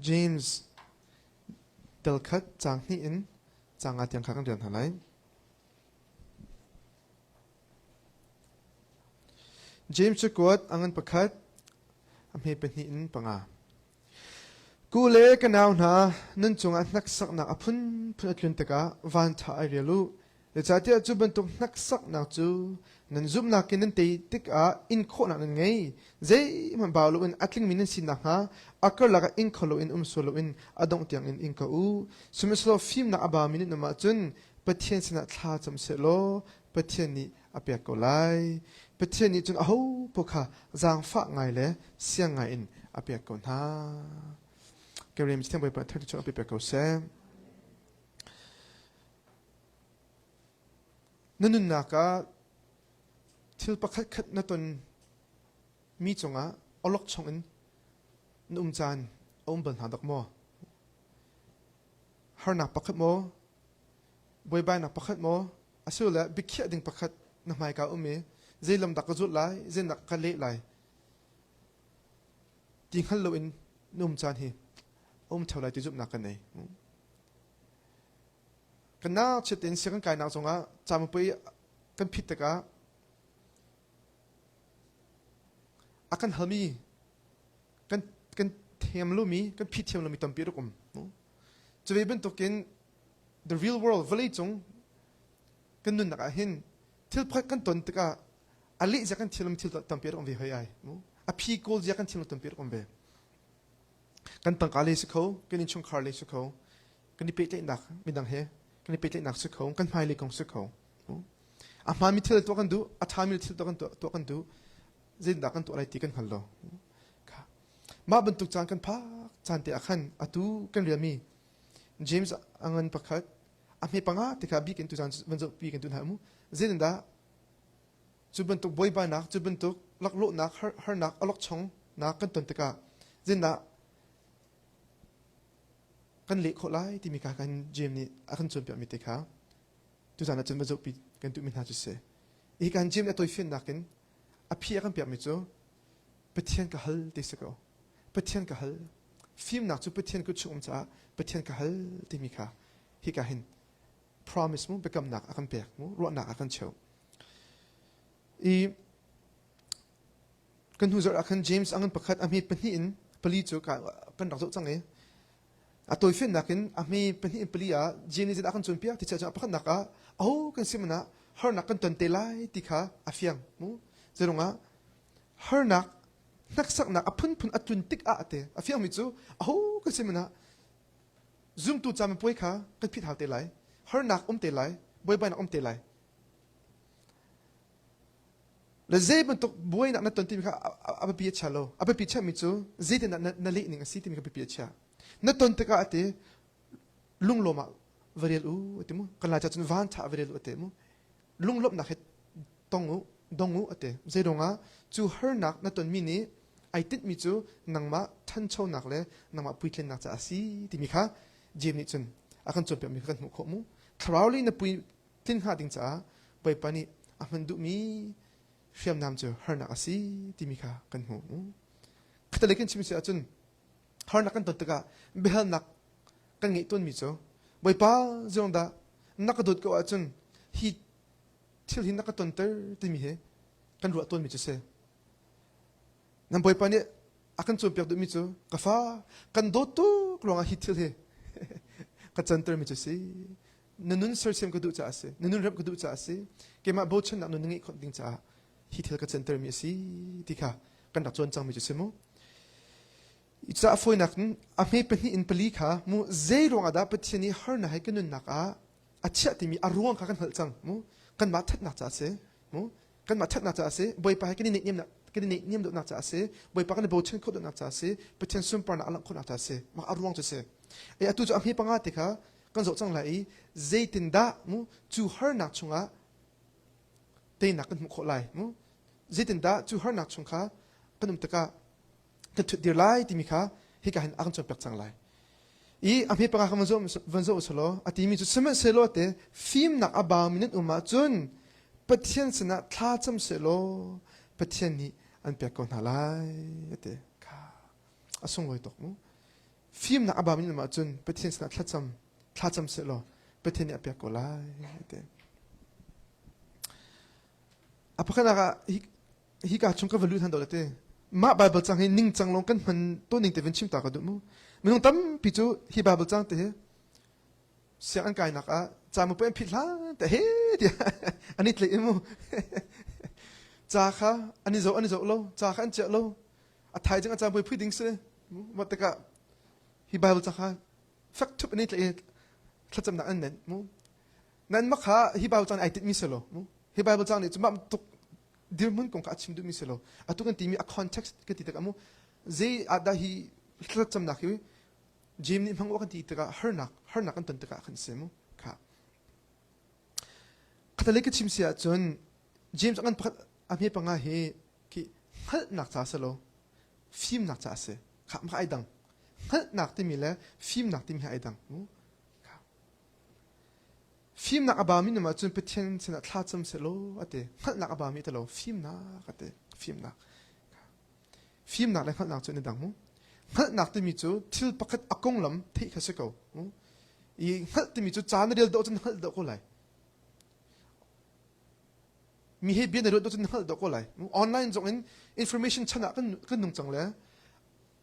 James Delkhat chang ni in chang atiang khakang dian halai James chukot angan pakhat amhe penhi in panga kule kanau na nun chunga naksak na apun phun taka van tha arielu le chatia chu bantuk naksak na chu nan zum na kin te tik a in kho na ngai zai man balu in atling min sin na ha akar laga in kholo in solo in adong tiang in ka u sumislo film na aba min na ma chun pathian sina thla cham se lo pathian ni apya ko lai pathian ni chun a ho pokha zang fa ngai le siang ngai in apya ko na Kerem stem boy pathian chu apya ko se nanun naka til pakhat khat na ton mi chonga olok chongin num chan ban hadak mo har na pakhat mo boy bai na pakhat mo asula bikhya ding pakhat na mai ka umi zeilam dak zut lai zen dak ka le lai ting hal lo in num chan hi thaulai ti jup na kan nei kana chetin second kai na chonga champui kan phit taka akan halmi kan them lumi kan phit them lumi tampi rokum chwe ben token the real world valley chung kan nun naka hin thil phat kan ton taka ali ja kan thilum thil tampi rokum ve hai ai a phi kol ja kan thilum tampi rokum ve kan tang kale se kho kan in chung kharle se kho kan ni pete nak midang he kan ni pete nak se kho kan phai le kong se kho a ma mi thil to kan du a tha mi thil to kan du zin da kan to lai ti kan hallo kha ma bantuk chang kan pha chan te akhan atu kan riami James angan pakhat a me panga te kha bi ken tu chan vanzo bi ken tu na mu zin da chu bantuk boy ba nak chu bantuk lak lo nak har nak alok chong na kan ton te ka zin da kan le kho lai ti mi ka kan James ni akhan chon pya mi te kha tu chan na chen vanzo bi ken tu min ha chu se e kan James na toy fin nakin a phia kan pya mi chu pathian ka hal te se ko pathian ka hal film nak chu pathian ku chum cha pathian ka hal te mi kha hi ka hin promise mu bekam nak akan pek mu ro nak akan cheu I kan huzar akan James angan pakhat ami pani in pali chu ka kan rak zo chang e a toy fin nakin ami pani in pali a James ni akan chun pia ti cha cha pakhat naka au kan simna har nak kan ton te lai ti kha afiang mu zerunga har nak naksak nak apun atun tik a ate afiang mi chu aho ka simna zoom tu cham poi kha ka phit ha te lai har nak te lai boy bai nak te lai le zeb tok boy nak na ton ti kha aba pi chalo aba pi cha mi chu zed na le ning asi ti mi ka pi cha na ton te ka ate lung loma varial u ate mu kala cha chun van tha varial ate mu lung lop na het tongu dongu ate zedonga chu her nak na ton mini ai tit mi chu nangma than chho nak le nangma puitlen nak cha asi ti mi kha jem ni chun akan chon pe mi kan kho mu thrawli na pui tin ha ding cha pai pani aman du mi fiam nam chu her nak asi ti mi kha kan hu khata lekin chimi se achun her nak kan ton taka behal nak kan ngi ton mi chu bai pa zong da nakadut ko achun hi til hin naka ton ter ti mi he kan ru ton mi chu se nam boy pani akan chu pyak du mi chu ka fa kan do tu klonga hi til he ka chan ter mi chu se nanun ser sem ka du cha ase nanun rap ka du cha ase ke ma bo chen na nu ngi khon ding cha hi til ka chan ter mi si ti kha kan dak chon chang mi chu se mo itsa foi nakn a me pani in pali kha mu zero nga da pathiani har na hai kanun naka achha ti mi arung kha kan hal chang mu kan ma that na cha se mu kan ma that na cha se boy pa kan ni nem do na cha se boy pa kan bo chen kho do na cha se pathian sum par na alang kho na cha se ma arung cha se e atu chu amhi panga te kha kan zo chang lai zaitin da mu chu har na chunga te na kan mu kho lai mu zaitin da chu har na chung kha kanum ta ka kan thu dir lai ti mi kha hi ka han ang chon pek chang lai I amhi panga kha vanzo solo ati mi chu sema selo te film na aba minute uma chun pathian sna thla cham selo pathian ni an pe ko na lai ate kha asung loi tok mu ฟิล์มนักอบามินมาจุนประเทศนักทลาจำเสร็จแล้วประเทศนี้เปียกกอลายเตอพะขณะฮิกาชงก็วลูทันโดดเตมาไบเบิลจังให้นิ่งจังลงกันมันตัวนิ่งแต่เป็นชิมตากระดุมมันต้องตั้มพิจูฮิไบเบิลจังเตเสียงอันไกลนักจามุเป็นผิดละแต่เฮ้เดียอันนี้เลยมั้งจ้าค่ะอันนี้โจโลจ้าค่ะอันเจโลไทยจังอาจารย์ไปพูดดิ้งเสียว่าแต่ก็ฮิไบเบิลจังค่ะฟักทุบอันนี้เลยถ้าจำหนักอันนั้นมั้งนั่นมักค่ะฮิไบเบิลจังไอติดมิสโลมั้งฮิไบเบิลจังนี่จะมาตุกเดี๋ยวมันคงกัดชิมดูมิสโลอะตุกันทีมีอะคอนเท็กซ์กันทีแต่ก็มั้งเจอาดาฮิถ้าจำหนักอยู่จิมนี่พังว่ากันทีแต่ก็ฮาร์นักกันตันแต่ก็ขันเสียมั้งค่ะขัดเล็กชิมเสียจนจิมส์อันพัดอามีปังอาเฮที่ฮัลนักจ้าเสโลฟิล์มนักจ้าเสค่ะมันไอดังฮัลนักที่มีแล้วฟิล์มนักที่มีไอดังค่ะฟิล์มนักอบามินมาจนเป็นเช่นเสนาทลาจำเสโลอะเตฮัลนักอบามิตโลฟิล์มนักอะเตฟิล์มนักฟิล์มนักเลยฮัลนักจนในดังมั้งฮัลนักที่มีจูทิลปักตอากงลำที่เขาเสกเอาอีฮัลที่มีจูจานเรียลโดจนฮัลโดก็เลยมีให้เบียนในรถโดยจะนั่งดอกก็เลยออนไลน์ส่งอินโฟเมชันชนะกันนุ่งจังเลย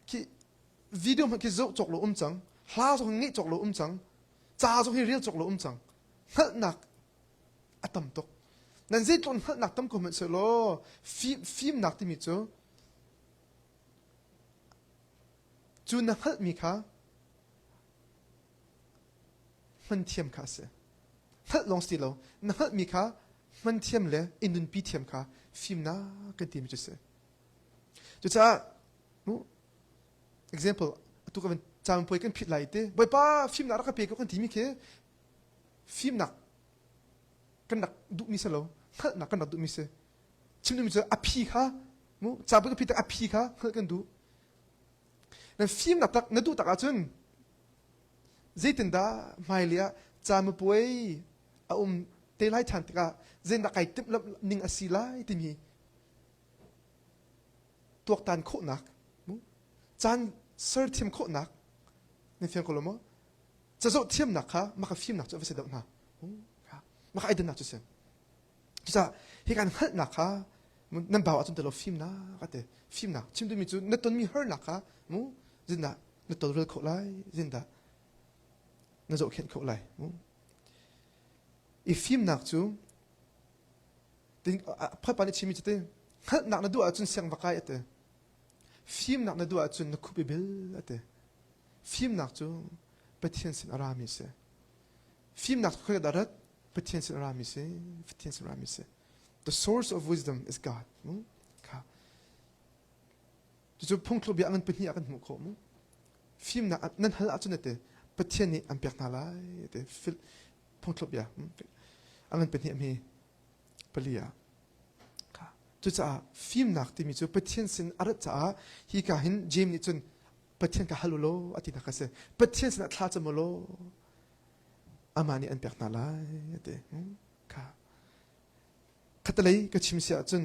ที่วิดีโอมันคือจกโลจังลาส่งงี้จกโลจังจ้าส่งให้เรียลจกโลจังฮัลนักอัตมตกนั่นสิตอนฮัลนักตั้มคอมเมนต์เสร็จแล้วฟิล์มนักที่มีจูนักฮัลมีค่ะมันเทียมค่ะเสียฮัลลองสติโลนักฮัลมีค่ะมันเทียมเลยอินดุนปีเทียมค่ะฟิล์มน่ากันทีมจุดเสียจุดจ้าexample ตัวกันจำไปกันผิดไหลเต้บ่อยป้าฟิล์มน่ารักเปียกกันทีมีแค่ฟิล์มนักกันนักดุมิเสโลฮัลนักกันนักดุมิเสชิมดุมิเสอภิค่ะจำไปกันผิดแต่อภิค่ะฮัลกันดูนั่นฟิล์มนักนั่นดูตักอาจุนเจตินดาไม่เลียจำไปเตลัยทันตกาเจนนักไก่ติมลับนิ่งอาศิลาติมีตัวตันโคนักจานเสิร์ทีมโคนักในฟิล์มโคลมจะโจทีมนักค่ะมากับฟิล์มนักจะไปเสด็จมามากับไอเดนนักจะเสียจะเหตุการณ์ฮัลนักค่ะนั่นบ่าวจนแต่เราฟิล์มนักก็แต่ฟิล์มนักชิมดูมีจุดนั่นต้นมีฮัลนักค่ะเจนนักนั่นตัวเรือโคไลเจนนักนั่นโจเขียนโคไลอีฟิล์มนักจูถึงพระปานิชิมิจเตฮัลนักนั่นดูอาจุนเสียงวักไก่เตฟิล์มนักนั่นดูอาจุนนักคุบิเบลเตฟิล์มนักจูปฏิเสธอารามิเสฟิล์มนักคุยดารัดปฏิเสธอารามิเสปฏิเสธอารามิเส The source of wisdom is God ค่ะจู่ๆพงคลุบยาเงินเป็นที่อากันหมู่ขมฟิล์มนักนั่นฮัลอาจุนเตปฏิเสธนี่อันเปียกนาลายเตฟิลพงคลุบยาอันนั้นเป็นที่มีเปลี่ยค่ะจุดจ้าฟิล์มนักที่มีจุดปฏิเสธอารัจ้าฮีกาหินเจมนี่จนปฏิเสธกับฮัลโลอธินักเสปฏิเสธนักทลาจมโลอามานี่อันเปียกนาลายเตค่ะขัดเลยก็ชิมเสียจน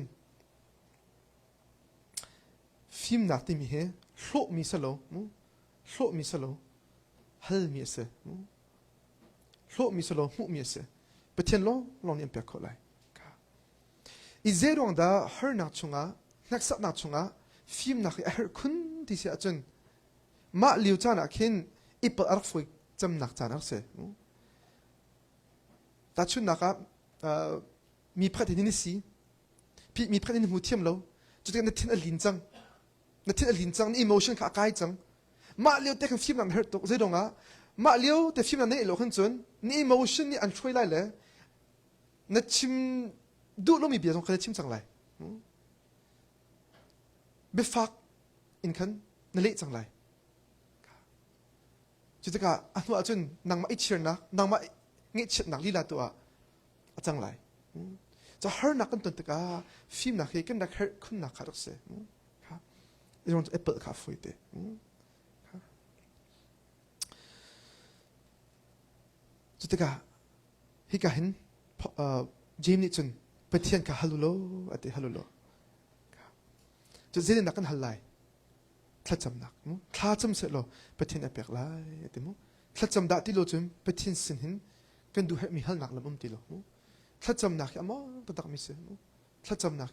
ฟิล์มนักที่มีเหโลมีสโลโลมีสโลฮัลมีเสโลมีสโลมุมีเสปฏิเสธโลลองยังเปียกเขาเลยค่ะอีเจรองดาฮาร์นักชงะนักสักนักชงะฟิล์มนักฮาร์คุณที่เสียจนมาเลี้ยวจานักเห็นอีปอาร์ฟุยจำนักจานักเสแต่ชุนนักมีพระเดนิสีพี่มีพระเดนิหูเทียมเราจุดนั้นทิ้งอลินจังนั่นทิ้งอลินจังนี่อิโมชันขาไกจังมาเลี้ยวแต่ฟิล์มนักฮาร์ตกเจรองะมาเลี้ยวแต่ฟิล์มนักเนี่ยหลอกขึ้นจนนี่อิโมชันนี่อันช่วยไล่เลยนั่นชิมดูแล้วมีเบียร์ตรงกันชิมจังไรเบฟักอินคันนั่นเละจังไรจุดก็อันว่าจุนนางมาอิเชียร์นะนางมาเงี้ยเชิดนักลีลาตัวจังไรจะฮาร์นักกันตัวก็ฟิล์มนักเฮกันนักฮาร์คุณนักขาดเสียครับเรื่องแอปเปิลคาฟูเตจุดก็ฮิกาเห็นเจมนี่จนไปเทียนกับฮัลโลอันเดฮัลโลจุดเจนนักกันฮัลไล ทัดจำนักมุท้าจำเสร็จแล้วประเทศเปียกไล่ติมุทัดจำได้ที่เราจำประเทศสินหินกันดูให้มีหันหนักลำติโลมุทัดจำนักอะมอตักมิเสมุทัดจำนัก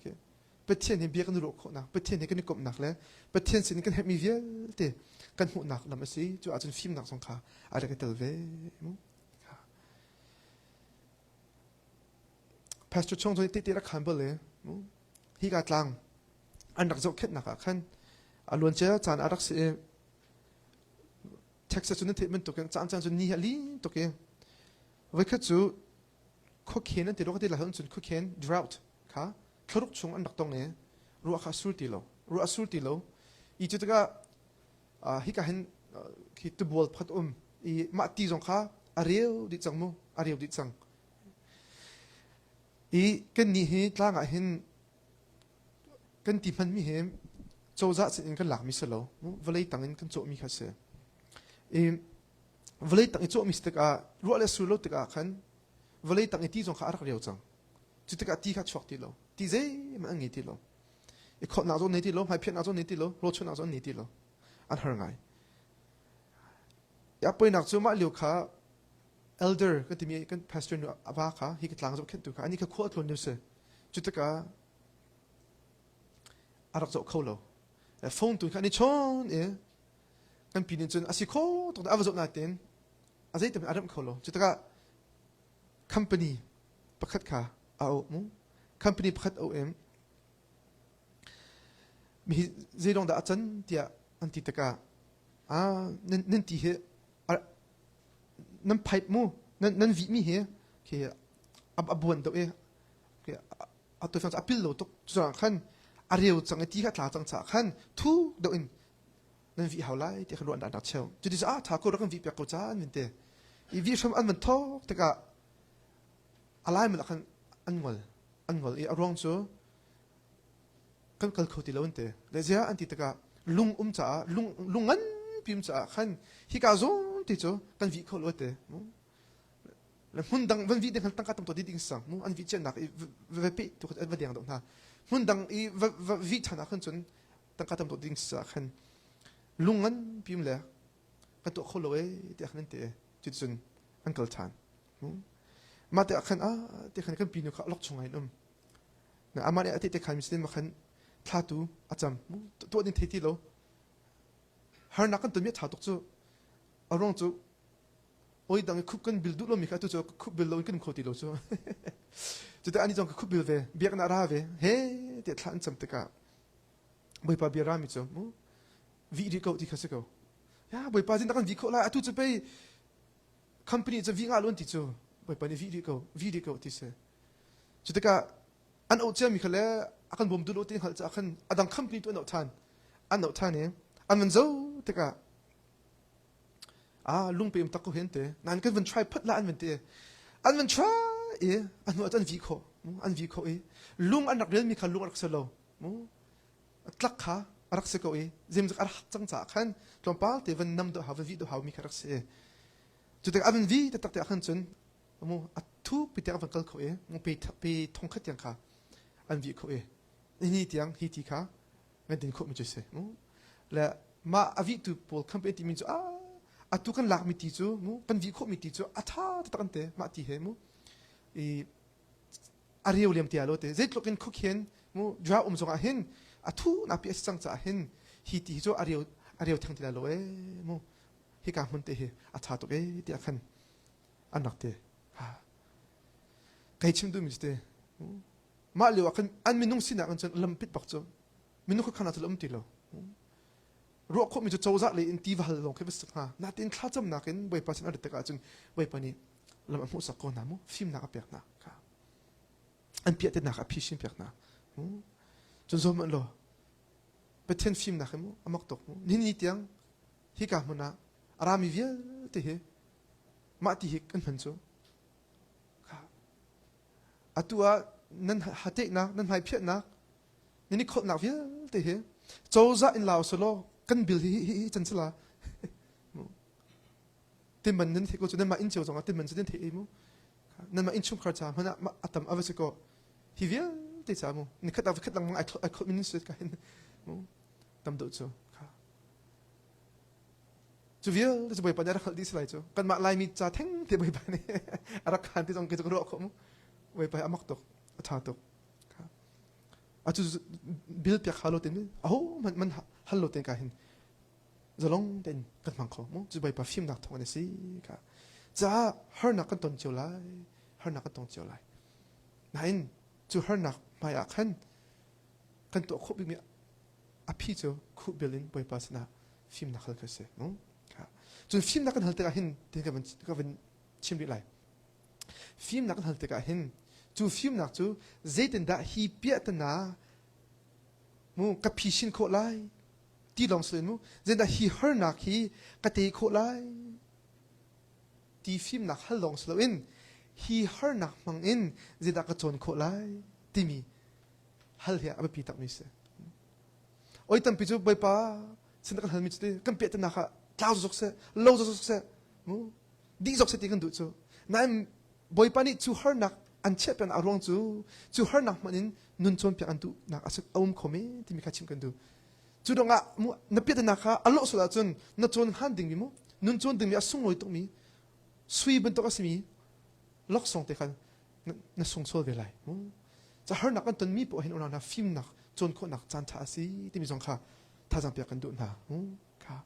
ประเทศนี้เบียกันรู้คนนักประเทศนี้กันนี่กบนักแล้วประเทศสินกันให้มีเวียเตกันหูหนักลำสิจูอาจจะฟิล์มหนักสงขาอะไรกันเตลเวมุพาสต์ช่องตัวนี้ติดรักขันเบลเลยฮีกาตลังอันดักจบแค่หนักขันอารมณ์เจ้าจานอารักเสียเท็กซัสจุนเทมันตกกันจานจุนนี่ฮะลีตกกันไว้แค่จูข้อเขียนนั่นติดรกติดหลังจุนข้อเขียน drought ค่ะครุกชงอันดักตรงนี้รู้อาคาสูติโลรู้อาสูติโลอีจุดก็ฮีกาเห็นคิดตัวบอลพัดอีมาตีจงค่ะอาเรียวดิจังมูอาเรียวดิจังอีกันนี่เห็นต่างเห็นกันที่มันมีเห็นโจจะสิ่งกันหลักมิสโลวลัยตั้งกันโจมีขั้นเสียวลัยตั้งโจมีสติการู้อะไรสุดโลติกาขันวลัยตั้งที่จงขารักเรียวจังจุดติกาที่ขัดชกติโลที่เจมันงี้ติโลอีกคนน่าจะนี่ติโลให้เพียรน่าจะนี่ติโลโรชน่าจะนี่ติโลอันหาไงอย่าไปนักจูมาเลี้ยวขา elder ก็ที่มีกัน pastor นู่นอาบ้าขาฮิกตลังจะเข็นตัวขาอันนี้ก็ขั้วตัวนิวส์จุดติกาอารักจะเข้าโลโฟนตัวนี้ชนกันปีนี้จนอาศัยโคตรอาวุธนัดเต็นอาศัยแต่เป็นอารมณ์เขาโลจุดที่ก็ company ประคัดขาเอามุ company ประคัดเอามีเรื่องดาจันที่อันที่ตะกานั่นที่เหนั่นไพ่มูนั่นวิมีเหคืออับวนตัวคือเอาตัวฟังจากพิลโลตุกจังขันอาเรียวจังไอที่ขัดหลาจังจากขันทุกเดินนั่นวิหาวไล่ที่ขลุ่นดันดัดเชลจุดที่จะถ้ากูรักกันวิเปียกกูจ้าอันเป็นเตอีวิชมอันมันท้อแต่ก็อะไรมันละขันอันงอลอีอารมณ์จูกันกัลเขาที่เราอันเตแล้วเจ้าอันที่แต่ก็ลุงจ้าลุงงั้นพิมจ้าขันฮิกาโซนที่จูกันวิเขาเราเตแล้วหุ่นดังวันวิเด็กขันตั้งกัดตัวดิ้งสังมูอันวิเจนักเวปีตัวอันวันเดียงตรงนั้นหุ่นดังอีวิชนะขันจนตั้งกัดตัวดิ้งสังขันลุงงั้นพิมพ์เลยกันตัวเขาเลยเด็กนั่นเตะจุดจนอันเกิดทานมาแต่ขันเด็กขันกันปีนึงเขาล็อกชงไงนุ่มนะอามาเนี่ยเด็กขันมิสเตอร์มาขันท่าตูอาจารย์ตัวนี้เทติโลหานักกันตัวมีท่าตุกจูอารมณ์จูโอ้ยดังคุกกันบิลดูโลมีแค่ตัวจูคุกบิลโลกันเขาติโลจูจุดอันนี้จงคุกบิลเวเบียกนาราเวเฮ้เด็กท่านจำตะกาไม่ปะเบียรามิจูวิริโกที่เขาสึกเอาบ่อยป่าจินตะกันวิโกละทุกจะไปคอมพานีจะวิ่งอาลุนที่จูบ่อยป่านี่วิริโกที่เสจุดที่ก็อันเอาเจ้ามีเขาเลยอากันบ่มดูโลที่เขาจะอากันอันดังคอมพานีตัวอันเอาทานเนี่ยอันมันเจ้าที่ก็ลุงไปมันตะกุเห็นเตะนั่นก็มัน try พัดละอันมันเตะอันมัน try อันว่าอันวิโกลุงอันนักเรียนมีเขาลุงอักษรโลตักขารักษาเขาเจิมจากรักจังจากขันตอนป้าที่วันนำดูหาวันวิดูหามีรักษาจุดที่อันวิแต่ตักแต่ขันจนมูอัทุบไปแต่วันกัลเขามูไปทงขัดยังค่ะอันวิเขานี่ที่ยังฮิติค่ะไม่ดึงเขาไม่จุดเสียมูและมาอวิตุปอลคัมเปญที่มีจูทุกันหลักมีที่จูมูกันวิเขามีที่จูท่าตักกันเตะมาที่เหมูอารีโอเลียมที่อาโลเตะเจ็ดลูกเห็นคุกเห็นมูจ้าจงอาเห็นทุนับเอสจังจะเห็นฮิติโจอารียวทั้งที่ละโลมูฮิกามันเตะท่าตัวที่อาคันอันนักเตะใครชิมดูมิสเตมาเลี้ยวอาคันอันมินุ่งสินะกันจนลำปิดปักโจมินุ่งเขาขนาดลำติโลรู้ว่ามีจุดโจจะเลยอินทีวัลลงแค่เป็นสักนาทีนข้าจำนักเห็นใบพัดฉันอะไรแต่ก็จนใบพัดนี้ลำมุสักคนนะมูฟิล์มนักเปียกนะอันเปียกแต่นักพิชิตเปียกนะจนสมัยโลเป็นเทนฟิล์มนะคือมูอามักตกนี่ที่ยังฮิกามุนะอารามีเวียที่เหมาที่ฮิกันเหมือนจูตัวนั้นหัดเตะนะนั้นหายเพี้ยนนะนี่คนหนักเวียที่เหโจจะอินลาวสโลกันบิลฮิจันทร์ละที่มันนั่นที่กูจะนั่นมาอินเจ้าจงที่มันจะนั่นที่มูนั่นมาอินชุ่มคาร์จามันน่ะมาอัตมอเวสโกฮิเวียที่สามูนี่ขัดเอาขัดลังไอ้คนมินิสต์กันมูตำดูจู จูเวียจะไปปัญญาขัดดีสไลจูกันมาลายมีจ่าแท่งที่ไปปัญญาอารักขันที่ต้องเกิดจากรอขมุไปอามักตกชาตกอาจูบิลเปียกฮัลโหลเต็นโอ้มันฮัลโหลเต็นกันเห็นจะลงเต็นกันมังขมุจูไปฟิล์มนักทองอันนี้สิค่ะจ้าฮาร์นักกันตอนเจียวไลฮาร์นักกันตอนเจียวไลนั่นจูฮาร์นักไม่อยากขันกันตัวคุบมีอภิจูคุบเบลินไปปัสนาฟิล์มนักเขาเสียมั้งจนฟิล์มนักกันหันตะกันเห็นที่ก็เป็นชิมดีไรฟิล์มนักกันหันตะกันเห็นจูฟิล์มนักจูเจตันดาฮีเปียตันนามูกับพิชินโคไลที่ลองสื่อมูเจตันดาฮีฮาร์นักฮีกับเตยโคไลที่ฟิล์มนักฮัลลองสื่ออินฮีฮาร์นักมังอินเจตันดากระโจนโคไลที่มีฮัลเฮียอับปีตักมิเสโอ้ยตั้งปีจูไปป้าสิ่งนั้นฮัลมิจุดกันเปียตันนาค่ะคลาวสุกเสโลสุกเสมูดีสุกเสที่กันดูจูนั่นบอยปานี่จูฮาร์นักอันเชื่อเป็นอารมณ์จูฮาร์นักมันนุนจนเปียกันดูนักอาศัยอมคอมเมที่มีข้าชิมกันดูจูดงะมูนับเปียนักค่ะอัลลอฮฺสุลต่านนับจนฮันดิ่งมีมูนุนจนดิ่งมีอาสุงลอยตรงมีสวีเป็นตัวก็สิมีล็อกส่งเตะกันนับส่งโซ่เวลัยมูจะฮาร์นักกันตนมีปะเห็นอุณาฟิล์มนักจนคนนักจันทาสีที่มีสองค่ะถ้าจำเปียกันดูนะค่ะ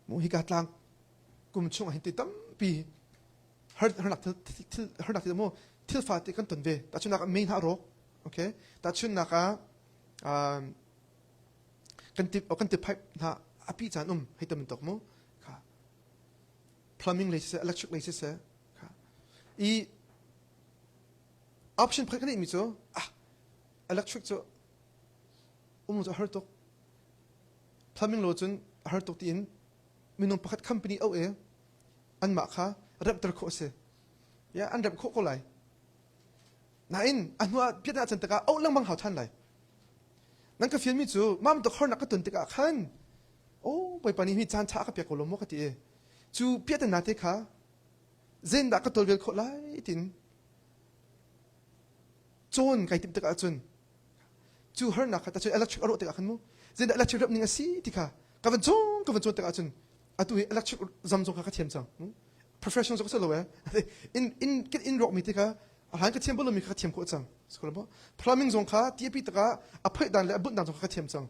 มูฮิกาตลังกุมช่วงเห็นติดตั้มปีฮาร์นักที่มูทิลฟาติกันตันเวแต่ชุนนักเมนฮาร์โรโอเคแต่ชุนนักกันติดไพ่นะอภิจานให้ตัวมันตกมูค่ะ plumbing เลยเสีย electric เลยเสียค่ะอี option เพื่อนกันนี่มีจ้ะelectric จ้ะมันจะ hard ตก plumbing โลจน hard ตกที่อินมีนุ่มประคัด company เอาอันมาค่ะเรับตระโคเสียอันเรับโคก็ไหลนั่นอันว่าเพียงแต่จันตะกาเอาลังบังหาท่านไหลนั่นก็ฟิล์มมิจูมั่มตกฮาร์นักก็ตุนตะกาขันโอ้ไปปานี้มีจานชากับเปียกโลโมกติจูเพียงแต่นาเตค่ะเจนดักก็ตัวเวลโคไหลตินโจนไก่ติมตะกาจุนจูฮาร์นักแต่จูอิเล็กทริกอารมณ์ตะกาขันมูเจนดักอิเล็กทริกรับนิ่งอาศัยติค่ะกับโจนตะกาจุนอะตัวอิเล็กทริกจำจงค่ะเทียมจัง professional ก็เสร็จแล้วin rock มีติค่ะอาหารก็เทียมบลูมีค่ะเทียมโคจังสกุลบ่ plumbing จงค่ะที่ปีตะกาอภัยดันและบุญดันจงค่ะเทียมจัง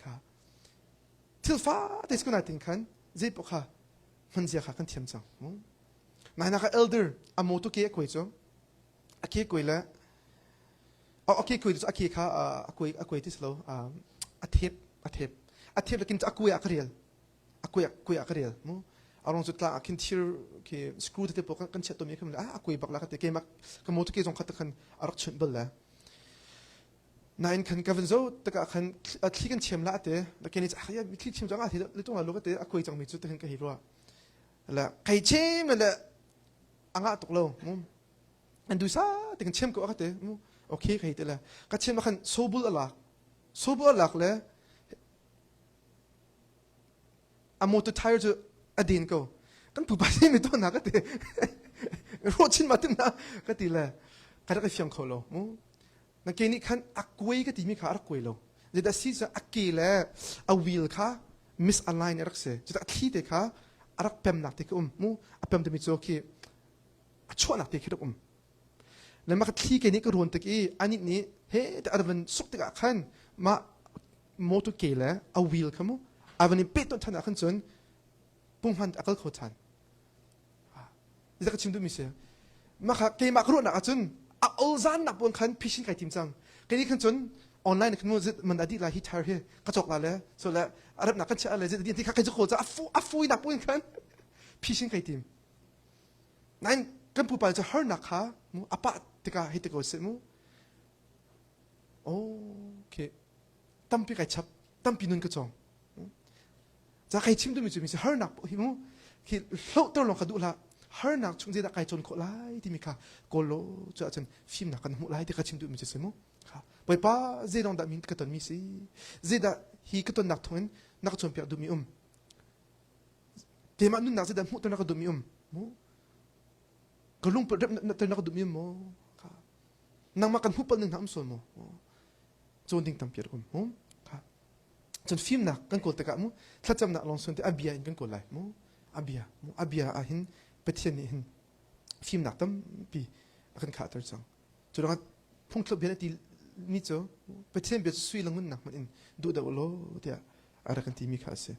ค่ะทิลฟ้าที่สกุลไหนติงขันเจ็บปะค่ะมันเสียค่ะกันเทียมจังนายนะคะ elder อโมตุเกะคุยจ้ะอเกะคุยแล้วโอเคคุยจ้ะอเกะค่ะคุยที่สโลอเทปแล้วกินจะคุยอักเรียลคุยอักเรียลมั้งอารมณ์สุดละกินที่คือสกรูที่เทปกันเช็ดตัวมีขึ้นมาคุยบักละกันแต่เกมก็โมตุเกะจงขัดกันอารักชนเบลละนายคันกับวันโซ่แต่ก็คันคลิกกันเชื่อมละเตะแล้วแกนี่จะมีคลิกเชื่อมจังอ่ะที่เลยต้องมาลูกเตะคุยจังมีจุดแต่กันก็ฮิรัวแล้วใครเชื่อมนั่นแหละอ่างตกลงมั้งอันดูซะแต่กันเชื่อมก็อ่ะเตะมั้งโอเคใครเตะละก็เชื่อมมาคันโซบุลอะไรเลยอะโมตุไทร์จะอดีนก็กันผู้บาดเจ็บไม่ต้องนักก็เตะรถชินมาตึ้งนะก็ตีเลยก็ได้ก็เฟียงเขาลงมั้งนักเกนี่ขันอักเวยก็ตีมีขาอักเวยลงจะได้ซีจะอักเกล่เอาวิลค่ะมิสอไลน์รักเสียจะได้ขี้เด็กค่ะรักเปมนักเด็กมูอักเปมจะมีโจกี้ชั่วนักเด็กคิดแล้วมาขี้เกนี่ก็รวนตะกี้อันนี้เฮ้แต่อันนั้นสุกตะกันขันมาโมตุเกล่เอาวิลค่ะมูอันนี้เป็ดต้นทันอักขันจนปุ่งหันอักเขาทันจะก็ชิมดูมิเสียมาค่ะเกมอักรวนนักจนเอาจานนับวันขันพิชิตไก่ทิมจังแค่นี้ขันจนออนไลน์ขันมันจะมันอดีตลายฮิตไทร์เฮกระจกลาเลยส่วนละอารับนักขันเชื่ออะไรจะดีที่ขันจะโคจะอัฟฟูนับวันขันพิชิตไก่ทิมนั่นกันผู้ไปจะฮาร์นักค่ะมูอัปะติกาฮิตโกเสมูโอเคตั้มปีไก่ชับตั้มปีนุนกระจงจะไก่ชิมดูมิจูมิเสียฮาร์นักฮิมูคือโลกตัวลงขัดดูละฮาร์นักช่วงเจดาไก่จนโคไลที่มีค่ะโกโลจะจนฟิล์มนักกันหูไลที่เขาชิมดูมิจูเสมูค่ะไปป้าเจดองดามินกระตุนมิสิเจดาฮีกระตุนนักทวนนักจนเปียดูมิเกมันนุ่นนักเจดาหูตัวนักดูมิมูก็ลุงเปิดตัวนักดูมิมูค่ะ nang makan hupal ning nam so mo chon ding tam pier kum mo ka chon film nak kan kol taka mo thlacham na long sun te abia in kan kol lai mo abia a hin pathian ni hin film nak tam pi akan kha tar chang churang phung thlop bia ti mi cho pathian be sui langun nak man in du da lo tia ara kan ti mi kha se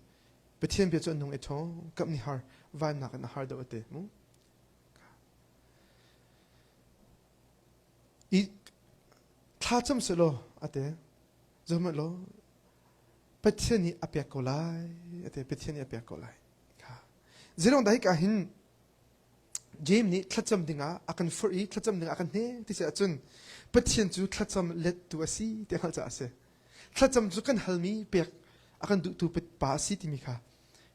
pathian be chon nong e thong kap ni har vai nak na har da te mo i thlacham se lo ate zoma lo pathian ni apya ko lai ate pathian ni apya ko lai ka zirong dai ka hin James ni thlacham dinga akan free thlacham dinga akan he ti se chun pathian chu thlacham let tu asi te hal cha se thlacham chu kan halmi pek akan du tu pet pa si ti mi kha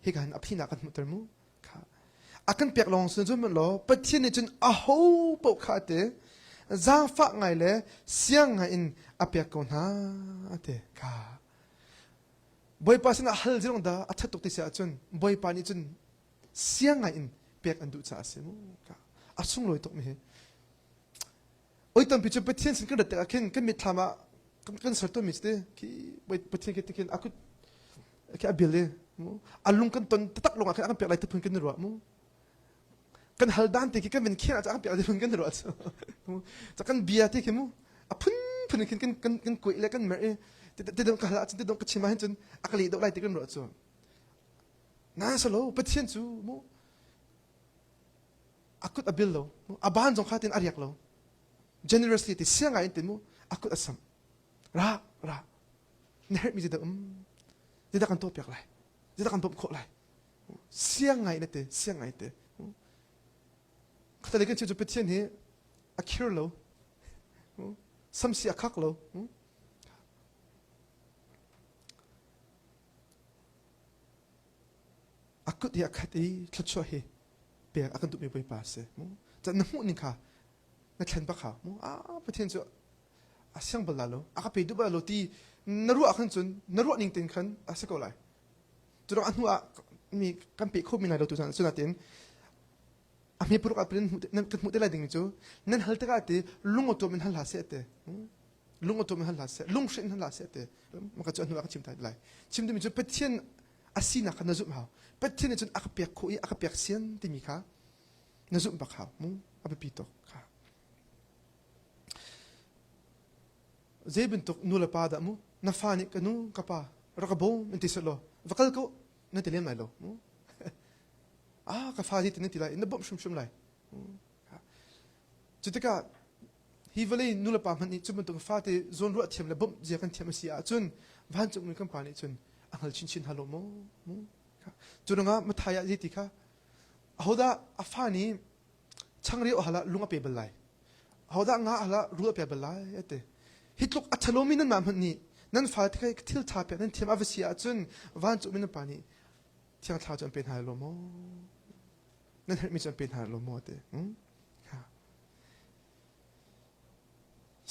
he kan aphina kan mutar mu kha akan pek long sun chu man lo pathian ni chun a ho po kha te zang fa ngai le siang ngai in apek ko na ate kha boy pa sin a hal jong da a thatok ti se chun boy pa ni chun siang ngai in pek andu cha se mu ka asung loi tok me he oi tam pichu pathian sin kan ta ken kan mi thama kan sarto mi ste ki bai pathian ke tikin akut ke abile mu alung kan ton tak long kan pek lai ta phun kan ro mu kan haldan te ki kan men khia cha pek lai phun kan ro cha kan bia te ke mu a phun kan koi le kan mer te dong ka la te dong ka chima hin chun akali do lai te kan ro chu na salo pathian chu mu akut abil lo aban jong khatin ariak lo generously ti siang ai tin mu akut asam ra ner mi jeda kan to pek lai jeda kan bom kho lai siang ai te khata le kan chu pathian he akir lo samsi akak lo akut ya khati thcho he pe akan tu me bai pa se mo cha na mu ni kha na thlen pa kha mo a pathian chu asyang balalo aka pe du ba lo ti naru akan chun naru ning tin khan ase ko lai churo anu a mi kan pe kho mi na lo tu san chuna tin a mi puru ka pren nan kat mu te lai ding chu nan hal ta ka te lungo to men hal ha se te lungo to men hal ha se lung shin hal ha se te ma ka chu anu aka chim ta lai chim de mi chu pathian asina kana zum ha pathian chun aka pek khoi aka pek sian ti mi kha na zum ba kha mu abe pi to kha zeben to nula pa da mu na fani kanu kapa rakabo menti selo vakal ko na telem lai lo mu ka fa di tin ti lai na bom shum lai chutika hi vale nula pa man ni chum to fa te zon ro them la bom je kan them si a chun van chung mi kan pa ni chun angal chin halo mo chunanga mathaya ji ti kha ahoda afani changri ohala lunga pe belai ahoda nga ala ru pe belai ate hitluk athalomi nan ma ni nan fa te kai thil tha pe nan them avsia chun van chu min pani thiang tha chon pen halo mo nan her mi chon pen halo mo te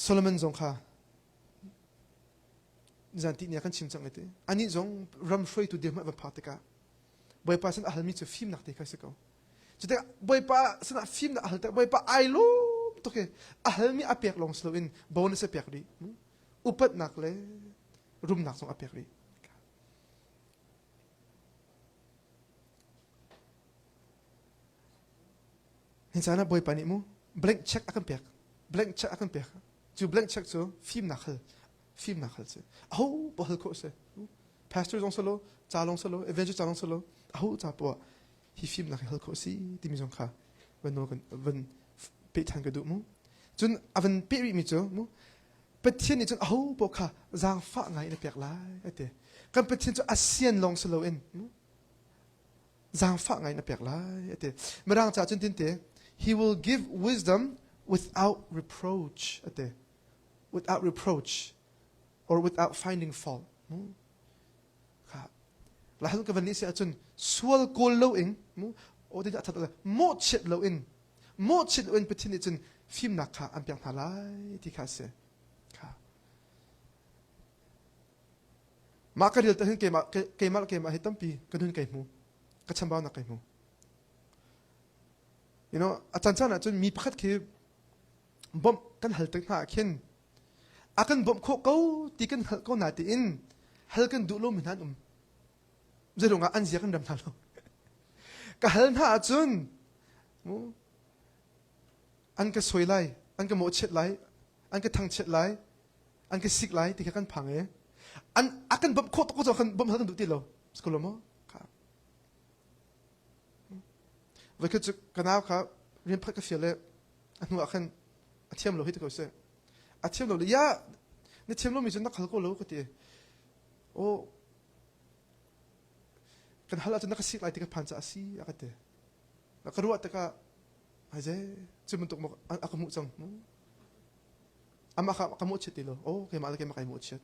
Solomon zong kha zanti nia kan chim chang ete ani zong ram shroi tu de ma va phatika boy pa san ahal mi chu film nak te ka se ko chute boy pa san film na ahal ta boy pa ai lo to ke ahal mi apek long slow in bonus apek ri upat nak le room nak song apek ri hin sana boy pa ni mu blank check akan pek blank check akan pek chu blank check chu film nak film na khalse aho bahal ko se pastor jong solo chalong solo evangelist chalong solo aho cha po hi film na khal ko si ti mi jong kha wen no kan wen pe thang ka du mu chun avan pe ri mi cho mu pathian ni chun aho po kha zang fa ngai na pek lai ate kan pathian chu asian long solo en zang fa ngai na pek lai ate marang cha chun tin te he will give wisdom without reproach ate without reproach or without finding fault mu kha la hal ka van ni se achun sual kol lo in mu o de that mo chet lo in patin it in film na kha am pyang thalai ti kha se kha ma ka ril ta hin ke ma hitam pi kanun kai mu ka chambao na kai mu you know achan chana chun mi pakhat ke bom kan hal tak na khen akan bom kho ko ti kan hal ko na ti in hal kan du lo min han zerunga an zia kan ram na lo ka hal na chun mu an ka soi lai an ka mo chet lai an ka thang chet lai an ka sik lai ti ka kan phang e an akan bom kho to ko kan bom hal kan du ti lo skolo mo ka vậy cái cái nào cả riêng phát cái phiền lệ anh nói anh thiêm lâu hết cái gì thiêm lâu ya nên thiêm lâu mình chỉ nak halko lâu cái gì ô cái hal aja nak kasih lại thì cái panca asi cái gì cái ruat cái aja cuma untuk aku mau cang ama kamu chat itu oh kayak mau chat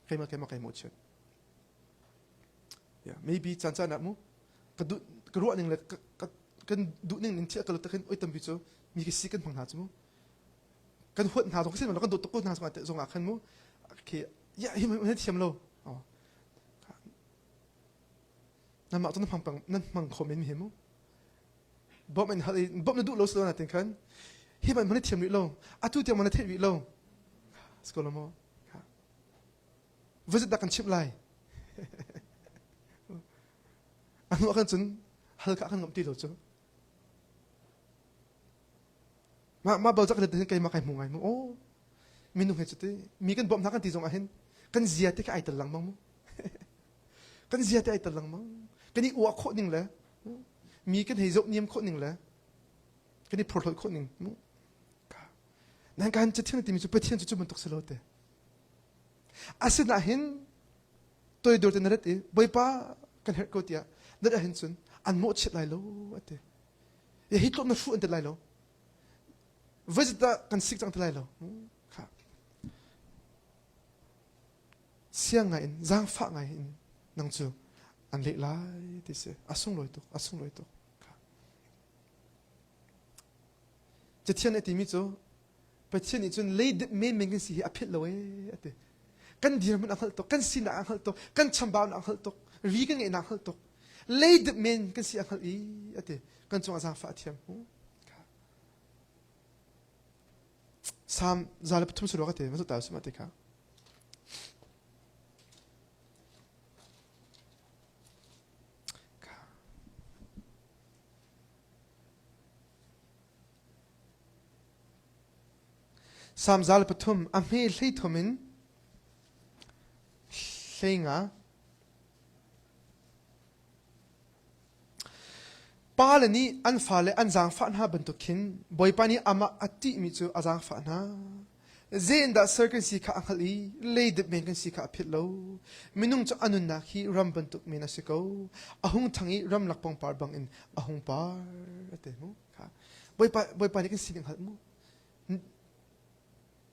kayak mau chat ya maybe cancan nakmu keruat yang kan du ning ning chia kalau tekan oi tambi cho mi ke sikan phang na chu kan hot na dong sin ma kan du to ko na sa te zong akhan mu ke ya hi ma thiam lo oh na ma to na phang pang nan mang comment mi hemu bom en hali bom na du lo so na ten kan hi ma ma thiam ri lo atu te ma na the ri lo skolo mo visit da kan chip lai anu akan chun hal ka kan ngam ti lo chu ma bao jak le kai ma kai mungai mo oh minung he chute mi kan bom na kan ti jong a hen kan zia te ka ai tal lang mang mo kan zia te ai tal lang mang kan ni wa kho ning le mi kan he zok niam kho ning le kan ni phor thoi kho ning mo nan kan che thing ti mi chu pe thian chu man tok selo te asina hen toy dor te na rete boy pa kan her ko tia na hen chun an mo chet lai lo ate ye hit lo na fu ante lai lo visita kan sik chang tlai lo kha siang ngai zang fa ngai nang chu an le lai ti se asung loi to kha che thian ati mi chu pa chen ni chun le me meng si a phit lo e ate kan dir man anghal to kan sin na anghal to kan chamba na anghal to ri kan ngai na anghal to le men kan si anghal I ate kan chu zang fa thiam Sam zalap tum suruh kata, masuk tahu semua teka. Sam zalap tum, amhe lei tumin, lenga. Pala ni an fale an zang fa na bentukin boy pani ama ati mi chu azang fa na zen da circle si ka anghali le de men kan si ka phit lo minung chu anun na hi ram bentuk me na siko ahung thangi ram lakpong par bang in ahung par ate mo kha boy pani kan si ning hal mo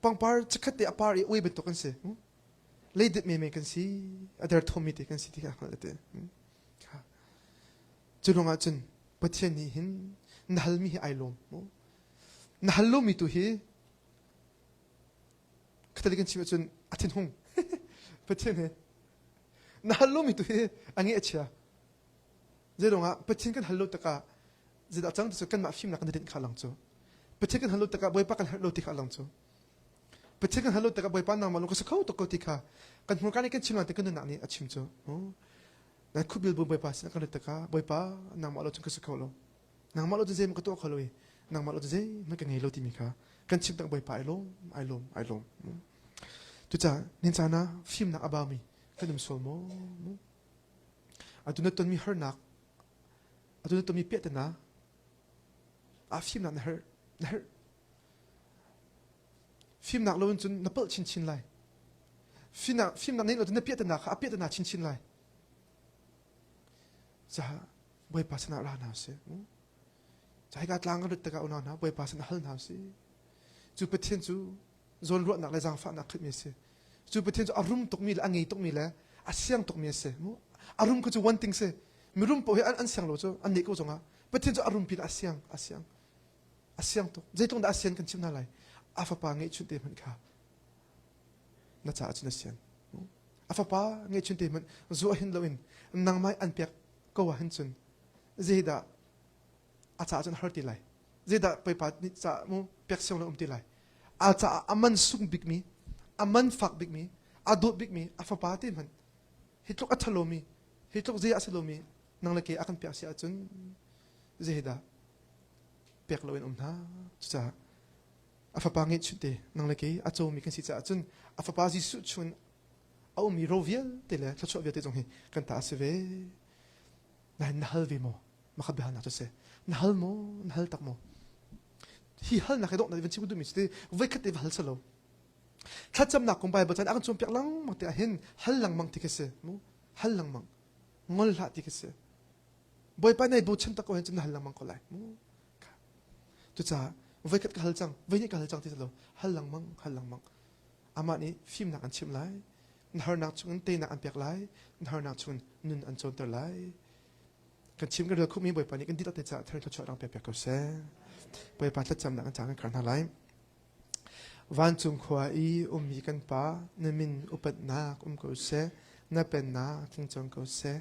pang par chakate apar we bentuk kan se le de me kan si other thomi te kan si ti ka ate kha chulunga chun pathian ni hin nahal mi ai lom nahal lo mi tu hi katalikan chi chun athin hung pathian he nahal lo mi tu hi angi acha zedonga pathian kan hallo taka zeda chang tu kan ma phim na kan den khalang chu pathian kan hallo taka boy pa kan hallo ti khalang chu pathian kan hallo taka boy pa na malung ko sa khau to ko ti kha kan hur kan chimna te kan na ni achim chu na kubil boy pa sa kan taka boy pa nang malo chung ka sa kholo nang malo je mo ka to kholoi nang malo je ma kan ngelo ti mi kha kan chim tak boy pa ai lom tu cha nin cha na film na aba mi kan dum sol mo aduna ton mi her nak aduna ton mi pet na a film na her film na lo chun na pel chin lai film na nei lo na pet na kha pet na chin lai cha boy pa sana ra na se cha ga tlang ga ta ka ona na boy pa sana hal na se chu pathian chu zon ro nak la jang fa na khit me se chu pathian chu arum tok mi la angei tok mi la asyang tok mi se mo arum ko chu one thing se mi rum po he an syang lo chu an nei ko zonga pathian chu arum pi asyang tok zeitong da asyang kan chim na lai afa pa ngei chu te man kha na cha chu na sian afa pa ngei chu te man zo hin lo in nang mai an pek ko wa hin chun zeda acha chun harti lai zeda pai pat ni cha mu pek siang la umti lai a cha aman sung big mi aman fak big mi adot big mi afa pati man hitlok athalomi hitlok zia asalomi nang laki akan pek sia chun zeda pek loin umna cha afa pangi chute nang laki acho mi kan si cha chun afa pa ji su chun au mi roviel tele thacho viate jong hi kan ta se ve na hal vi mo makabha na to se na hal mo na hal tak mo hi hal na kedok na even chibu du mi ste ve khat ev hal salo thacham na kong bai bachan akan chum pyak lang mang te hin hal lang mang tikese mo hal lang mang ngol la tikese boy pa nei bu cham ta ko hen chum hal lang mang ko lai mo tu cha ve khat ka hal chang ve ni ka hal chang ti salo hal lang mang ama ni film na kan chim lai nhar nak chung te na an pek lai nhar nak chung nun an chon ter lai kan chim kan khu mi boy pa ni kan dit te cha thar tho rang pek ko se boy pa tla cham na kan chang kan halai van chung khwa I mi kan pa na min upat na ko se na pen na ting chong ko se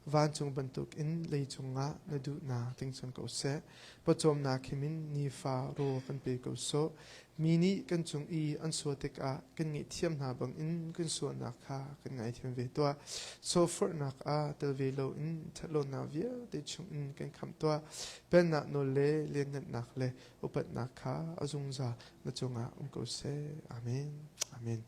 van chung bantuk in lei chunga na du na ting chong ko se pa chom na khimin ni fa ro kan pe ko so mini kan chung I an so tek a kan ngi thiam na bang in kan so na kha kan ngai thiam ve to so for nak a tel ve lo in thalo na via te chung in kan kham to pen na no le len nak le upat na kha azung za na chunga ko se amen